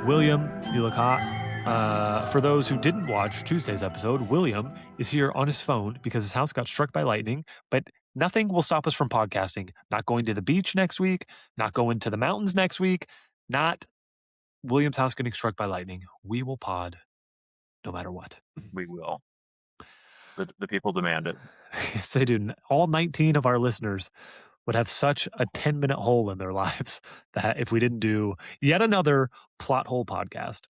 William, you look hot. For those who didn't watch Tuesday's episode, William is here on his phone because his house got struck by lightning, but nothing will stop us from podcasting. Not going to the beach next week, not going to the mountains next week, not William's house getting struck by lightning. We will pod no matter what. We will. The people demand it. Yes, they do. All 19 of our listeners would have such a 10-minute hole in their lives that if we didn't do yet another plot hole podcast.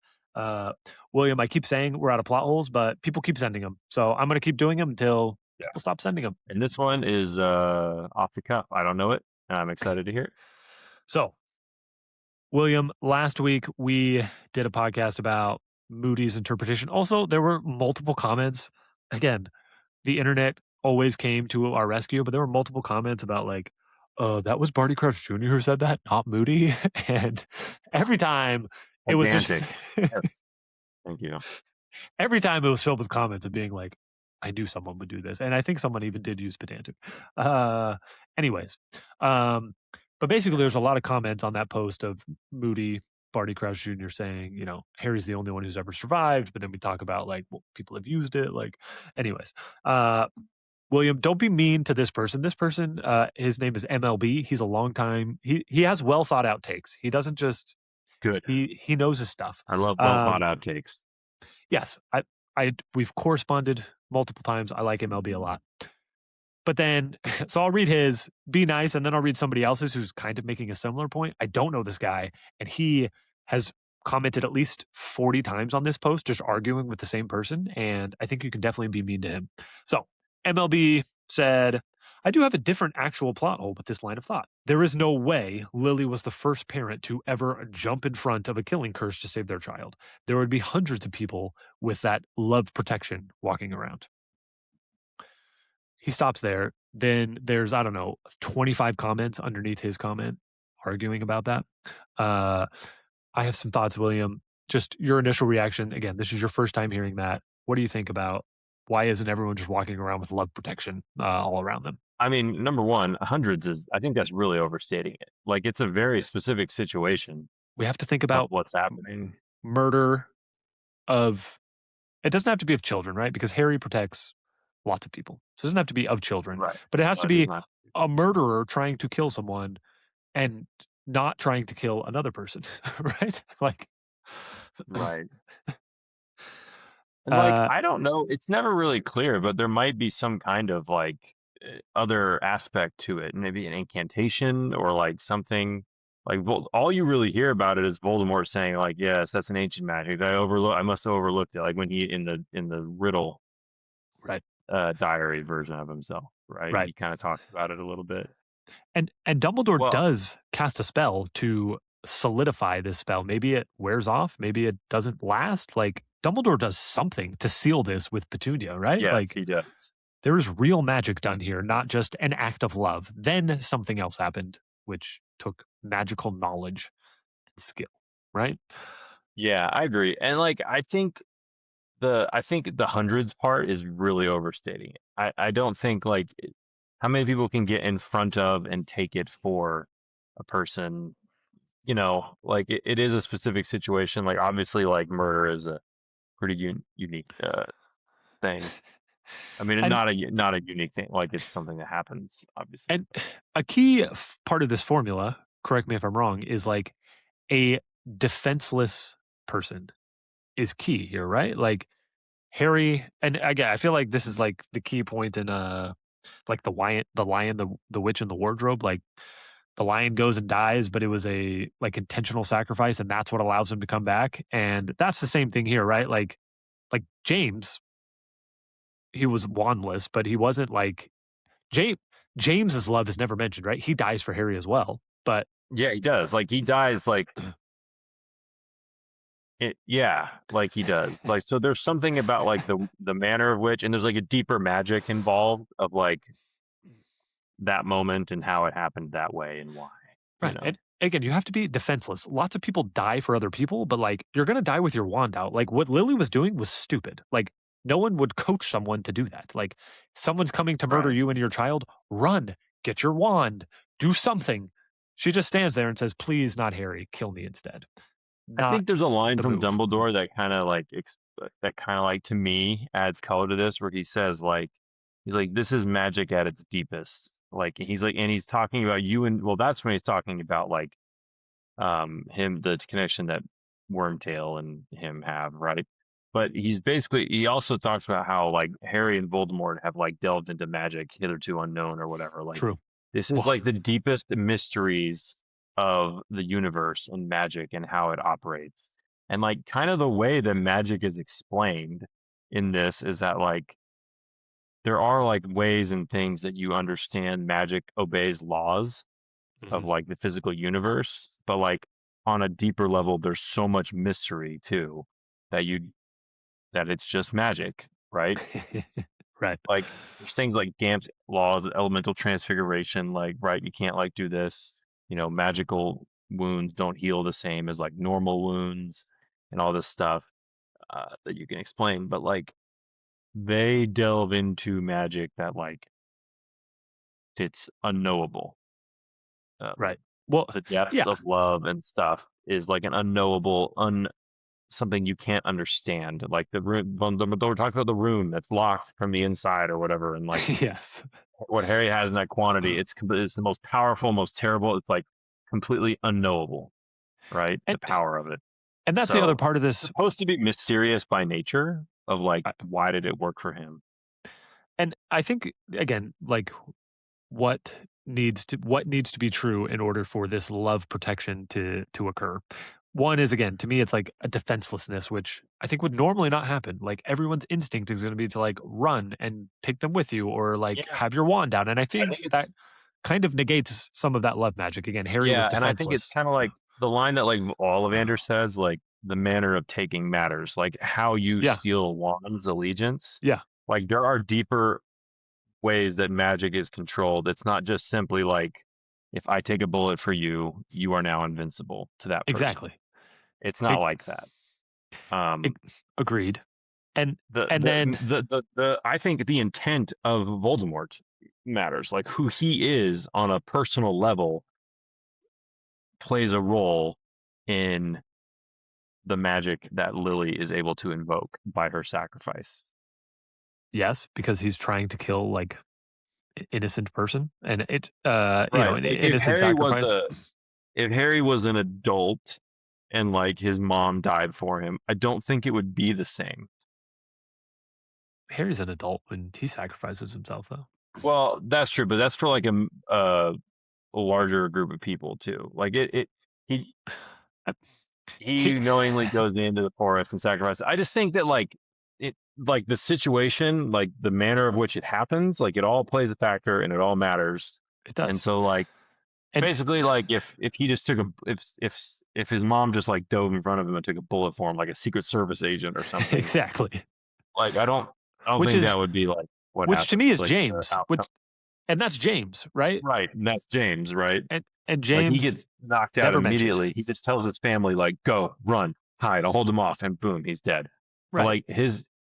William, I keep saying we're out of plot holes, but people keep sending them. So I'm going to keep doing them until people stop sending them. And this one is off the cuff. I don't know it. I'm excited to hear it. So, William, last week we did a podcast about Moody's interpretation. Also, there were multiple comments. Again, the internet always came to our rescue, but there were multiple comments about like, that was Barty Crouch Jr. who said that, not Moody. And every time it was just, Yes. Thank you. every time it was filled with comments of being like, I knew someone would do this. And I think someone even did use pedantic. Anyways, but basically there's a lot of comments on that post of Moody, Barty Crouch Jr. saying, you know, Harry's the only one who's ever survived. But then we talk about like, well, people have used it. Like, anyways, William, don't be mean to this person. This person, his name is MLB. He's a long time. He has well thought out takes. He doesn't just Good. He knows his stuff. I love well thought out takes. Yes, we've corresponded multiple times. I like MLB a lot. But then, so I'll read his, be nice, and then I'll read somebody else's who's kind of making a similar point. I don't know this guy, and he has commented at least 40 times on this post, just arguing with the same person, and I think you can definitely be mean to him. So, MLB said, I do have a different actual plot hole with this line of thought. There is no way Lily was the first parent to ever jump in front of a killing curse to save their child. There would be hundreds of people with that love protection walking around. He stops there. Then there's, I don't know, 25 comments underneath his comment arguing about that. I have some thoughts, William. Just your initial reaction. Again, this is your first time hearing that. What do you think about why isn't everyone just walking around with love protection all around them? I mean, number one, hundreds is, I think that's really overstating it. Like, it's a very specific situation. We have to think about what's happening. Murder of, it doesn't have to be of children, right? Because Harry protects lots of people. So it doesn't have to be of children, right? But it has to be a murderer trying to kill someone and not trying to kill another person, right? Like, right. And like, I don't know. It's never really clear, but there might be some kind of like other aspect to it. Maybe an incantation or like something. Like, all you really hear about it is Voldemort saying like, yes, that's an ancient magic. I must have overlooked it. Like when he in the riddle, right, diary version of himself, right? He kind of talks about it a little bit. And Dumbledore does cast a spell to solidify this spell. Maybe it wears off. Maybe it doesn't last. Like Dumbledore does something to seal this with Petunia, right? Yes, like, he does. There is real magic done here, not just an act of love. Then something else happened, which took magical knowledge and skill, right? Yeah, I agree. And like, I think the hundreds part is really overstating it. I don't think like how many people can get in front of and take it for a person, you know, like it is a specific situation. Like obviously like murder is a pretty unique thing. I mean, not a unique thing. Like it's something that happens, obviously. And a key part of this formula, correct me if I'm wrong, is like a defenseless person is key here, right? Like Harry, and again, I feel like this is like the key point in like the lion, the witch in the wardrobe. Like the lion goes and dies, but it was a like intentional sacrifice, and that's what allows him to come back. And that's the same thing here, right? Like James, he was wandless, but he wasn't like James's love is never mentioned, right? He dies for Harry as well, but yeah, he does. Like he dies, like like he does. Like so, there's something about like the manner of which, and there's like a deeper magic involved of like that moment and how it happened that way and why. Right. You know? And again, you have to be defenseless. Lots of people die for other people, but like you're gonna die with your wand out. Like what Lily was doing was stupid. Like no one would coach someone to do that. Like someone's coming to murder you and your child, run, get your wand, do something. She just stands there and says, please, not Harry, kill me instead. I think not there's a line the from move. Dumbledore that kind of like that kind of like to me adds color to this, where he says like he's like this is magic at its deepest. Like he's like, and he's talking about you, and well, that's when he's talking about like him, the connection that Wormtail and him have, right? But he also talks about how like Harry and Voldemort have like delved into magic hitherto unknown or whatever. Like True. this is Well, like the deepest mysteries of the universe and magic and how it operates. And like kind of the way that magic is explained in this is that like there are like ways and things that you understand magic obeys laws of mhm. like the physical universe, but like on a deeper level, there's so much mystery too that you that it's just magic, right? Right. Like there's things like Gamp's laws, elemental transfiguration, like right, you can't like do this, magical wounds don't heal the same as like normal wounds and all this stuff that you can explain, but like they delve into magic that like it's unknowable. Like Right. Well, the depths yeah, of love and stuff is like an unknowable, something you can't understand. Like the room, Dumbledore talks about the room that's locked from the inside or whatever, and like yes. what Harry has in that quantity, it's the most powerful, most terrible. It's like completely unknowable, right? And The power of it. and that's the other So part of it's this. supposed to be mysterious by nature of like I- why did it work for him? And I think again, like what what needs to be true in order for this love protection to occur. One is again, to me, it's like a defenselessness, which I think would normally not happen. Like everyone's instinct is going to be to like run and take them with you, or like Yeah, have your wand down. And I I think think that it's kind of negates some of that love magic. Again, Harry was Yeah, and I think it's defenseless. kind of like the line that like Ollivander says, like the manner of taking matters, like how you Yeah, steal one's allegiance. yeah, Like there are deeper ways that magic is controlled. It's not just simply like if I take a bullet for you, you are now invincible to that person. exactly. It's not It, like that. it, Um, agreed. And the and the then the I think the intent of Voldemort matters. Like who he is on a personal level plays a role in the magic that Lily is able to invoke by her sacrifice. yes, because he's trying to kill like innocent person, and it's Right. an Like innocent sacrifice. If Harry was an adult and like his mom died for him, I don't think it would be the same. Harry's an adult when he sacrifices himself, though. Well, that's true, but that's for like a larger group of people too. Like he I, he, he knowingly goes into the forest and sacrifices. I just think that like the situation, like the manner of which it happens, like it all plays a factor and it all matters. it And does, so like and basically like if he just took a if his mom just like dove in front of him and took a bullet for him like a Secret Service agent or something, exactly, like I don't which think is that would be like what which to me happens, is like the James, outcome. which and that's James, right? Right, and that's James, right? And Like he James gets knocked out never mentioned, immediately. He just tells his family like, "Go, run, hide. I'll hold him off," and boom, he's dead. But right, like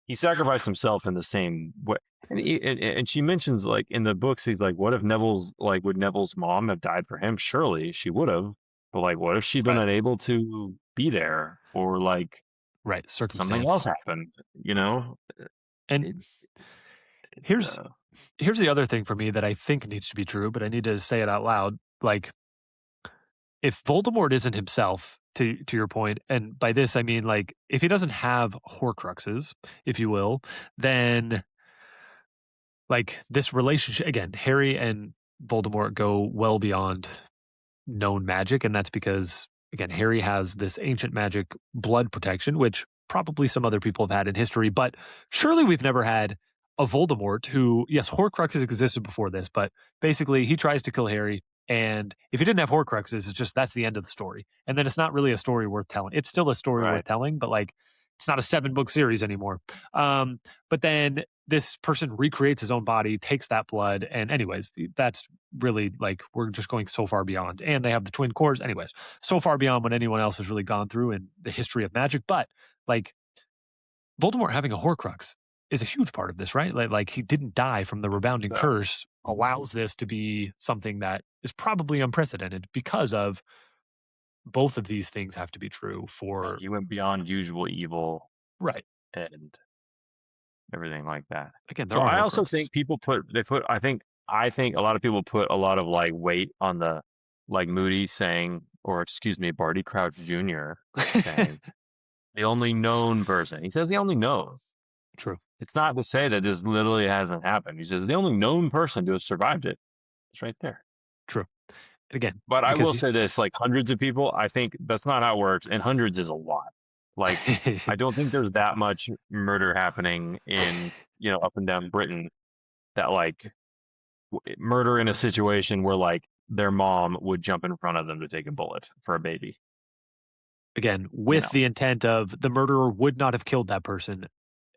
he sacrificed himself in the same way. And she mentions like in the books, he's like, "What if would Neville's mom have died for him? Surely she would have. But like, what if she'd been right, unable to be there, or like right, something else circumstance, happened? You know, and it, it's here's here's the other thing for me that I think needs to be true, but I need to say it out loud. Like, if Voldemort isn't himself, to your point, and by this I mean like if he doesn't have Horcruxes, if you will, then like this relationship again, Harry and Voldemort go well beyond known magic, and that's because again, Harry has this ancient magic blood protection, which probably some other people have had in history, but surely we've never had a Voldemort who, yes, Horcruxes existed before this, but basically he tries to kill Harry. And if he didn't have Horcruxes, it's just that's the end of the story. And then it's not really a story worth telling. It's still a story right, worth telling, but like it's not a 7 book series anymore. But then this person recreates his own body, takes that blood, and anyways, that's really like we're just going so far beyond. And they have the twin cores, anyways, so far beyond what anyone else has really gone through in the history of magic. But like Voldemort having a Horcrux is a huge part of this, right? Like he didn't die from the rebounding so curse allows this to be something that is probably unprecedented because of both of these things have to be true Yeah, for he went beyond usual evil right. and everything like that. Again, there So are I also Horcruxes. think I think a lot of people put a lot of like weight on the like Moody saying, or excuse me, Barty Crouch Jr. saying the only known person. He says the only known. True, It's not to say that this literally hasn't happened. He says the only known person to have survived it. It's right there. true. And again, But I because will say this, like hundreds of people, I think that's not how it works. And hundreds is a lot. Like, I don't think there's that much murder happening in, up and down Britain that like murder in a situation where like their mom would jump in front of them to take a bullet for a baby, again, you with know. the intent of the murderer would not have killed that person,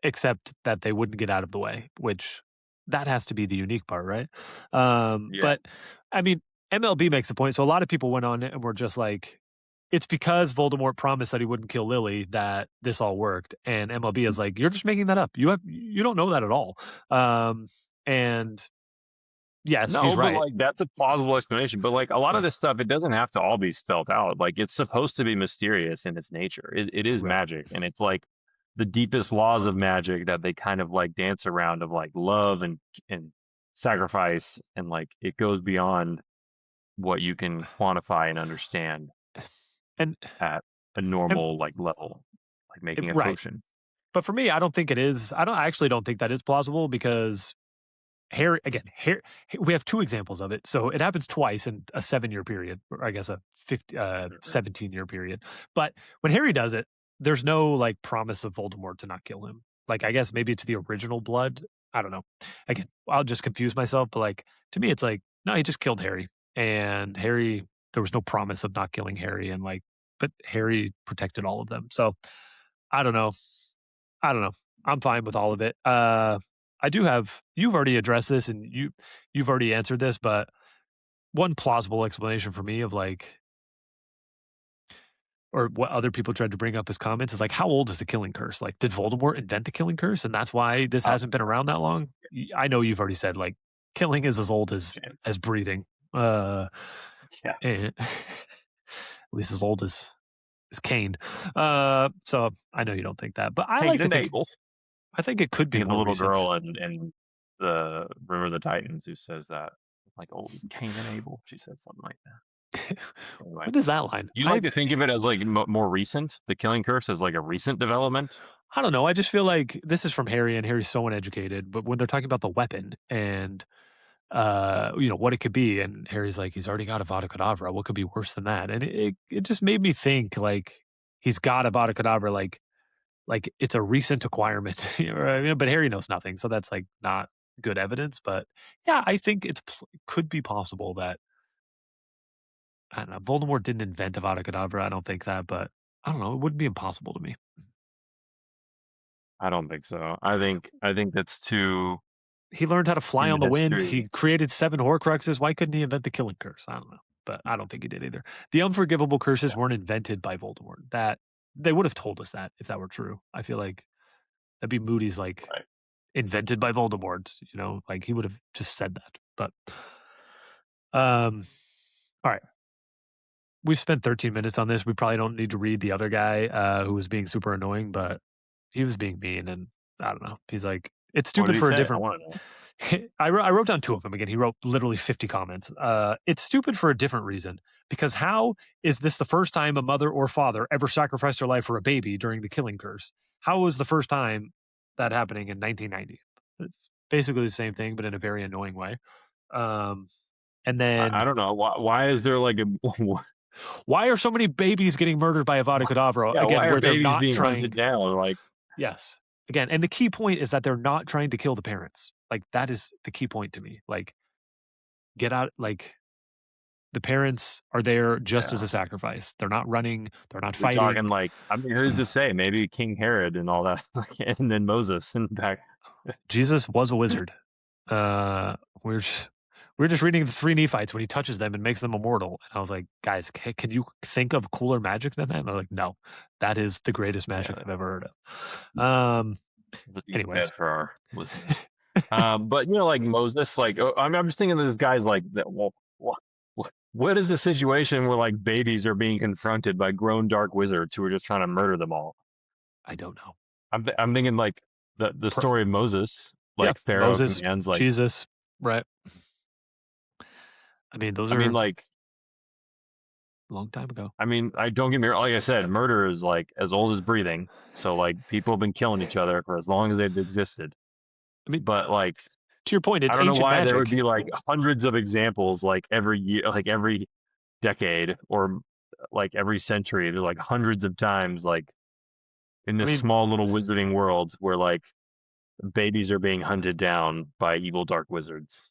except that they wouldn't get out of the way, which that has to be the unique part, right? Yeah. But I mean, MLB makes the point. So a lot of people went on it and were just like, it's because Voldemort promised that he wouldn't kill Lily that this all worked. And MLB is like, you're just making that up. You don't know that at all. And yes, he's No, but right. like that's a plausible explanation. But like a lot of this stuff, it doesn't have to all be spelled out. Like it's supposed to be mysterious in its nature. It is Right. magic, and it's like the deepest laws of magic that they kind of like dance around of like love and sacrifice, and like it goes beyond what you can quantify and understand And, at a and normal like level, like making a right. potion. But for me, I don't think it is. I actually don't think that is plausible because Harry again, Harry, we have 2 examples of it. So it happens twice in a 7-year period, or I guess a 17-year period. But when Harry does it, there's no, like, promise of Voldemort to not kill him. Like, I guess maybe it's the original blood. I don't know. Again, I'll just confuse myself, but, like, to me, it's like, no, he just killed Harry. And Harry there was no promise of not killing Harry, and, like but Harry protected all of them. So, I don't know. I don't know. I'm fine with all of it. I do have you've already addressed this and you've already answered this, but one plausible explanation for me of like or what other people tried to bring up as comments is like, how old is the killing curse? Like, did Voldemort invent the killing curse? And that's why this Uh, hasn't been around that long? I know you've already said like killing is as old chance. as breathing. Uh Yeah. and at least as old as Cain. So I know you don't think that, but Cain and Abel. I think it could be Think of the more little recent. girl and the River of the Titans who says that, like, old as Cain and Abel. She said something like that. Anyway, What is that line? you like to think of it as like more recent, the Killing Curse as like a recent development. I don't know. I just feel like this is from Harry, and Harry's so uneducated. But when they're talking about the weapon and what it could be, and Harry's like, he's already got a Vada Kedavra. What could be worse than that? And it just made me think like he's got a Vada Kedavra, like it's a recent acquirement. You know what I mean? But Harry knows nothing, so that's like not good evidence. But yeah, I think it could be possible that I don't know. Voldemort didn't invent Avada Kedavra. I don't think that, but I don't know. It wouldn't be impossible to me. I don't think so. I think that's too He learned how to fly in on the the wind. history. He created 7 Horcruxes. Why couldn't he invent the killing curse? I don't know, but I don't think he did either. The unforgivable curses Yeah, weren't invented by Voldemort. That they would have told us that if that were true. I feel like that'd be Moody's like right. invented by Voldemort. Like he would have just said that. But um, all right. We've spent 13 minutes on this. We probably don't need to read the other guy who was being super annoying, but he was being mean, and I don't know. He's like, it's What did stupid he for a say? I different. want to know. I wrote down 2 of them again. He wrote literally 50 comments. It's stupid for a different reason because how is this the first time a mother or father ever sacrificed their life for a baby during the killing curse? How was the first time that happening in 1990? It's basically the same thing, but in a very annoying way. Um, and I then don't know why is there like a why are so many babies getting murdered by Avada Kedavra yeah, again, why are where they're babies not being hunted trying? down? Like, Yes, again, and the key point is that they're not trying to kill the parents. Like that is the key point to me. Like get out. Like the parents are there just as yeah, a sacrifice. They're not running. They're not we're talking fighting. like, I mean, who's to say? Maybe King Herod and all that, and then Moses and back. Jesus was a wizard. Uh, we're just reading the 3 Nephites when he touches them and makes them immortal. And I was like, guys, can you think of cooler magic than that? And they're like, no, that is the greatest magic Yeah, I've ever heard of. it's a deep Anyways, cut for our listeners. But like Moses, like I'm just thinking of this guy's like that. Well, what? what is the situation where like babies are being confronted by grown dark wizards who are just trying to murder them all? I don't know. I'm thinking like the Per- story of Moses, yeah, like Pharaoh Moses, commands, like Jesus, right? I mean, those I mean are like a long time ago. I don't get me wrong, like I said, murder is like as old as breathing. So like people have been killing each other for as long as they've existed. I mean, But like to your point, I it's don't know ancient why there would magic. be like hundreds of examples like every year, like every decade or like every century. There's like hundreds of times like in I this mean, small little wizarding world where like babies are being hunted down by evil dark wizards.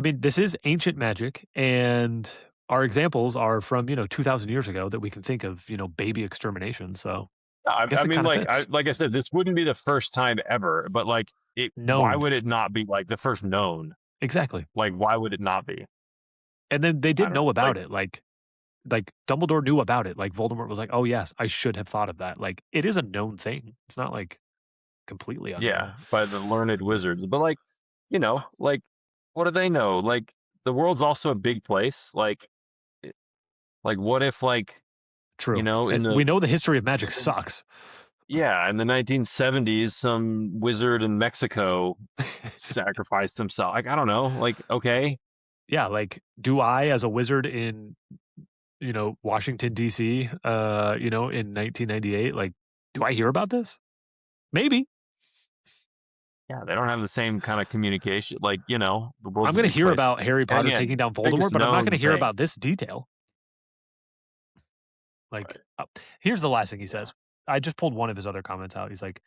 this is ancient magic, and our examples are from 2,000 years ago that we can think of. Baby extermination. So I guess I it mean, kind of fits. like I said, this wouldn't be the first time ever, but like it, why Known would it not be like the first known? exactly, Like, why would it not be? and then they I did don't know know. about it. Like Dumbledore knew about it. Like Voldemort was like, "Oh yes, I should have thought of that." Like it is a known thing. It's not like completely Yeah, unknown. by the learned wizards. But like, like what do they know? Like the world's also a big place. Like what if like, True, in and the we know the history of magic in, sucks. yeah, in the 1970s, some wizard in Mexico sacrificed himself. Like I don't know. Like okay, Yeah, like do I, as a wizard in Washington D.C., in 1998, like do I hear about this? Maybe yeah, they don't have the same kind of communication. Like the I'm world's a going to big hear place. about Harry And Potter taking again, down Voldemort, biggest but I'm not going to known hear thing. about this detail. Like, Right. here's the last thing he Yeah. says. I just pulled one of his other comments out. He's like,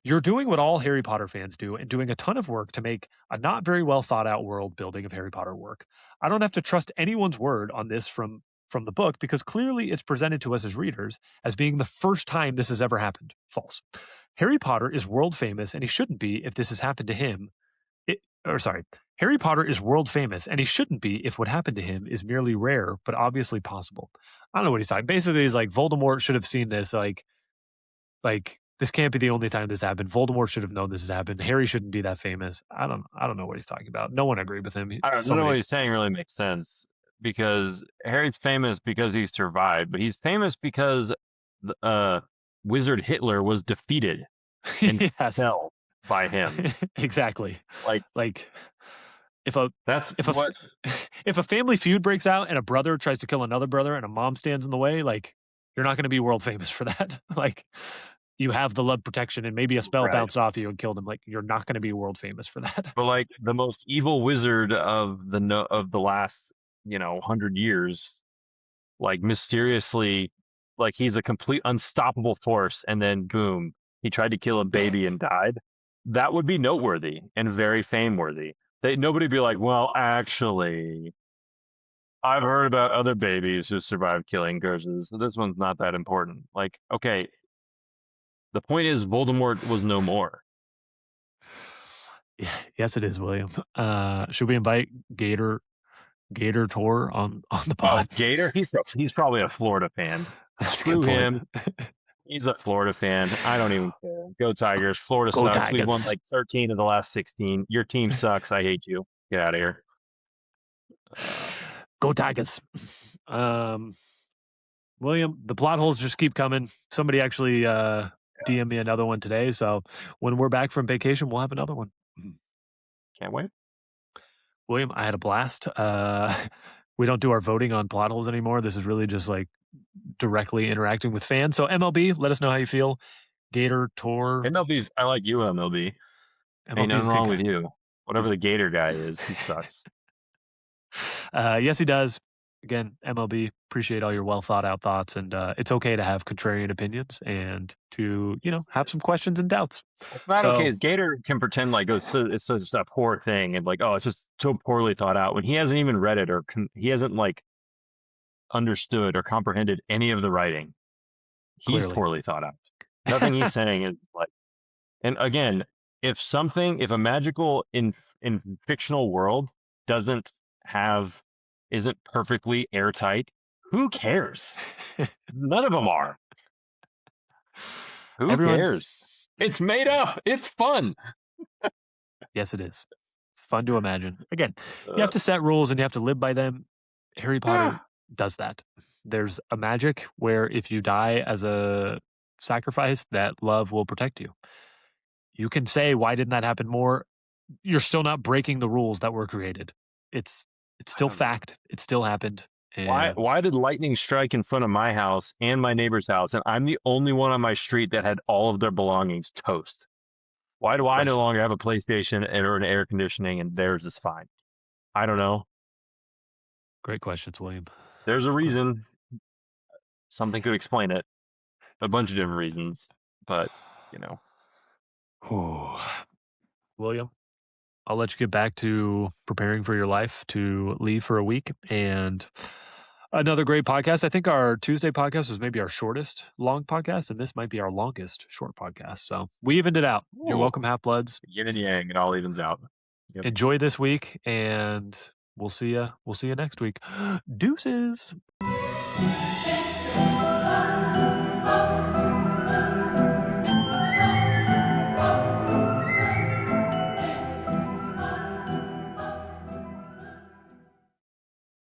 "You're doing what all Harry Potter fans do and doing a ton of work to make a not very well thought out world building of Harry Potter work. I don't have to trust anyone's word on this from the book because clearly it's presented to us as readers as being the first time this has ever happened. False. Harry Potter is world famous and he shouldn't be if this has happened to him or sorry, Harry Potter is world famous, and he shouldn't be if what happened to him is merely rare, but obviously possible. I don't know what he's talking. Basically, he's like Voldemort should have seen this. Like this can't be the only time this happened. Voldemort should have known this has happened. Harry shouldn't be that famous. I don't know what he's talking about. No one agreed with him. I don't So know what many. he's saying really makes sense because Harry's famous because he survived, but he's famous because uh, Wizard Hitler was defeated and Yes, fell by him. exactly. Like Like if a that's if a what. if a family feud breaks out and a brother tries to kill another brother and a mom stands in the way, like you're not going to be world famous for that. Like you have the lead protection and maybe a spell Right. bounced off you and killed him. Like you're not going to be world famous for that. But like the most evil wizard of the no of the last 100 years, like mysteriously, like he's a complete unstoppable force, and then boom, he tried to kill a baby and died. That would be noteworthy and very fame worthy. Nobody would be like, well, actually, I've heard about other babies who survived killing curses, so this one's not that important. Like, okay, the point is Voldemort was no more. Yes, it is, William. Should we invite Gator Tour on the Oh, pod? Gator, he's probably a Florida fan. That's a good Screw point. him. He's a Florida fan. I don't even care. Go Tigers. Florida Go sucks. We've won Tigers. like 13 of the last 16. Your team sucks. I hate you. Get out of here. Uh, Go Tigers. Um, William, the plot holes just keep coming. Somebody actually DM me another one today. So when we're back from vacation, we'll have another one. can't wait. William, I had a blast. We don't do our voting on plot holes anymore. This is really just like directly interacting with fans. So MLB, let us know how you feel. Gator Tour, MLB's, I like you, MLB. Ain't MLB is nothing a good wrong with guy. you. Whatever He's, the Gator guy is, he sucks. yes, he does. Again, MLB, appreciate all your well thought out thoughts, and it's okay to have contrarian opinions and to have some questions and doubts. It's not okay. So Is Gator can pretend like it's just a poor thing and like, oh, it's just so poorly thought out when he hasn't even read it or he hasn't like understood or comprehended any of the writing. He's clearly, poorly thought out. Nothing he's saying is like. And again, if a magical in fictional world doesn't have isn't perfectly airtight, who cares? None of them are. Who everyone, cares? It's made up. It's fun. yes, it is. It's fun to imagine. Again, you Uh, have to set rules and you have to live by them. Harry Potter Ah, does that. There's a magic where if you die as a sacrifice, that love will protect you. You can say, "Why didn't that happen more?" You're still not breaking the rules that were created. It's it's I still don't know. fact. It still happened, Why and why did lightning strike in front of my house and my neighbor's house, and I'm the only one on my street that had all of their belongings toast? Why do good I no question. longer have a PlayStation or an air conditioning and theirs is fine? I don't know. Great questions, William. There's a Great. reason. Something could explain it. A bunch of different reasons, but you know. Whew. William, I'll let you get back to preparing for your life to leave for a week and another great podcast. I think our Tuesday podcast was maybe our shortest long podcast, and this might be our longest short podcast. So we evened it out. You're Ooh, welcome, Half Bloods. yin and yang, it all evens out. Yep. Enjoy this week, and we'll see you. We'll see you next week. Deuces.